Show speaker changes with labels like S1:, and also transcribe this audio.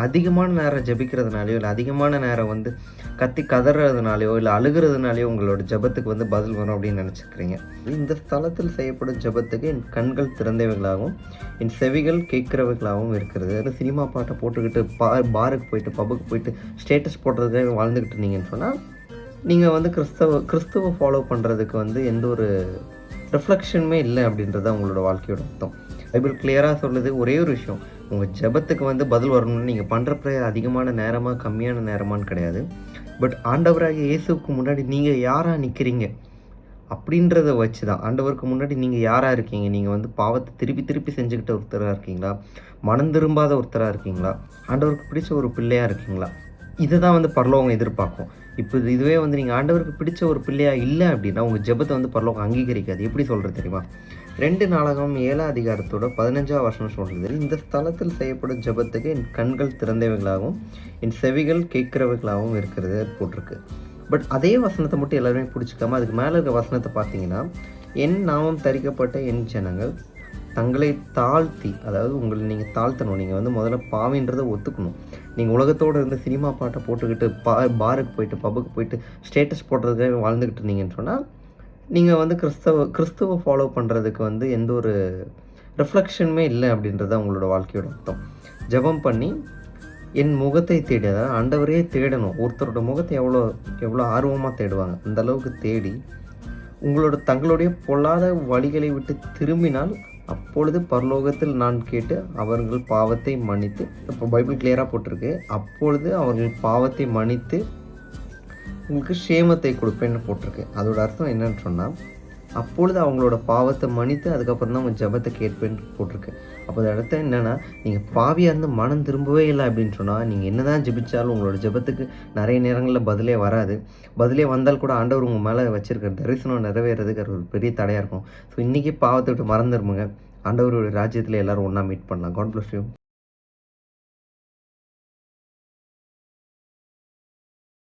S1: அதிகமான நேரம் ஜெபிக்கிறதுனாலயோ, இல்ல அதிகமான நேரம் வந்து கத்தி கதறதுனாலயோ, இல்ல அழுகுறதுனாலயோ உங்களோட ஜெபத்துக்கு வந்து பதில் வரும் அப்படின்னு நெனச்சுக்கிறீங்க. இந்த ஸ்தலத்தில் செய்யப்படும் ஜெபத்துக்கு என் கண்கள் திறந்தவைகளாகவும், என் செவிகள் கேட்கிறவைகளாகவும் இருக்கிறது. அது சினிமா பாட்ட போட்டுக்கிட்டு பாருக்கு போயிட்டு, பப்புக்கு போயிட்டு ஸ்டேட்டஸ் போடுறதுக்காக வாழ்ந்துகிட்டு இருந்தீங்கன்னு சொன்னா, நீங்க வந்து கிறிஸ்துவ ஃபாலோ பண்றதுக்கு வந்து எந்த ஒரு ரிஃப்ளெக்ஷனுமே இல்ல அப்படின்றது தான் உங்களோட வாழ்க்கையோட அர்த்தம். பைபிள் கிளியரா சொல்லுது ஒரே ஒரு விஷயம். உங்க ஜெபத்துக்கு வந்து பதில் வரணும்னு நீங்க பண்ற பிரேயர் அதிகமான நேரமா, கம்மியான நேரமான்னு கிடையாது. பட் ஆண்டவராகிய இயேசுவுக்கு முன்னாடி நீங்க யாரா நிக்கிறீங்க? அப்படின்றத வச்சு தான். ஆண்டவருக்கு முன்னாடி நீங்க யாரா இருக்கீங்க? நீங்க வந்து பாவத்த திருப்பி திருப்பி செஞ்சுக்கிட்ட ஒருத்தரா இருக்கீங்களா? மனம் திரும்பாத ஒருத்தரா இருக்கீங்களா? ஆண்டவருக்கு பிடிச்ச ஒரு பிள்ளையா இருக்கீங்களா? இத தான் வந்து பரலோகம் எதிர்பார்க்கும். இப்ப இதுவே வந்து நீங்க ஆண்டவருக்கு பிடிச்ச ஒரு பிள்ளையா இல்ல அப்படின்னா, உங்க ஜெபத்த வந்து பரலோகம் அங்கீகரிக்காது. எப்படி சொல்றது தெரியுமா? 2 நாளாகமம் 7ஆம் அதிகாரத்தோட 15ஆம் வசனம் சொல்றது, இந்த ஸ்தலத்தில் செய்யப்படும் ஜெபத்துக்கு என் கண்கள் திறந்தவைகளாகவும், என் செவிகள் கேட்கிறவைகளாகவும் இருக்கிறது போட்டிருக்கு. பட் அதே வசனத்த மட்டும் எல்லாருமே புடிச்சுக்காம, அதுக்கு மேல இருக்க வசனத்த பார்த்தீங்கன்னா, என் நாமம் தரிக்கப்பட்ட என் ஜனங்கள் தங்களை தாழ்த்தி, அதாவது உங்கள நீங்க தாழ்த்தணும். நீங்க வந்து முதல்ல பாவின்றத ஒத்துக்கணும். நீங்க உலகத்தோட இருந்த சினிமா பாட்ட போட்டுக்கிட்டு, பாருக்கு போயிட்டு, பப்புக்கு போயிட்டு ஸ்டேட்டஸ் போடுறதுக்காக வாழ்ந்துகிட்டு இருந்தீங்கன்னு சொன்னா, நீங்க வந்து கிறிஸ்துவ ஃபாலோ பண்றதுக்கு வந்து எந்த ஒரு ரிஃப்ளெக்ஷனுமே இல்ல அப்படின்றது தான் உங்களோட வாழ்க்கையோட அர்த்தம். ஜெபம் பண்ணி, என் முகத்தை தேடி, அதாவது ஆண்டவரையே தேடணும். ஒருத்தரோட முகத்த எவ்வளோ ஆர்வமா தேடுவாங்க. அந்த அளவுக்கு தேடி, தங்களுடைய பொல்லாத வழிகளை விட்டு திரும்பினால், அப்பொழுது பரலோகத்தில் நான் கேட்டு அவர்கள் பாவத்தை மன்னித்து, இப்போ பைபிள் கிளியரா போட்டிருக்கு. அப்பொழுது அவர்கள் பாவத்தை மன்னித்து உங்களுக்கு சேமத்தை கொடுப்பேன்னு போட்டிருக்கு. அதோட அர்த்தம் என்னன்னு சொன்னா, அப்பொழுது அவங்களோட பாவத்தை மன்னித்து அதுக்கப்புறம் தான் உங்க ஜெபத்த கேட்பேன்னு போட்டிருக்கு. அப்போ அது அர்த்தம் என்னன்னா, நீங்க பாவியா இருந்து மனம் திரும்பவே இல்ல அப்படின்னு சொன்னா, நீங்க என்னதான் ஜெபிச்சாலும் உங்களோட ஜெபத்துக்கு நெறைய நேரங்கள்ல பதிலே வராது. பதிலே வந்தால் கூட ஆண்டவர் உங்க மேல வச்சிருக்கிற தரிசனம் நிறைவேறதுக்கு அது ஒரு பெரிய தடையா இருக்கும். ஸோ இன்னைக்கு பாவத்த விட்டு மறந்துருங்க. ஆண்டவருடைய ராஜ்யத்துல எல்லாரும் ஒண்ணா மீட் பண்ணலாம். God bless you.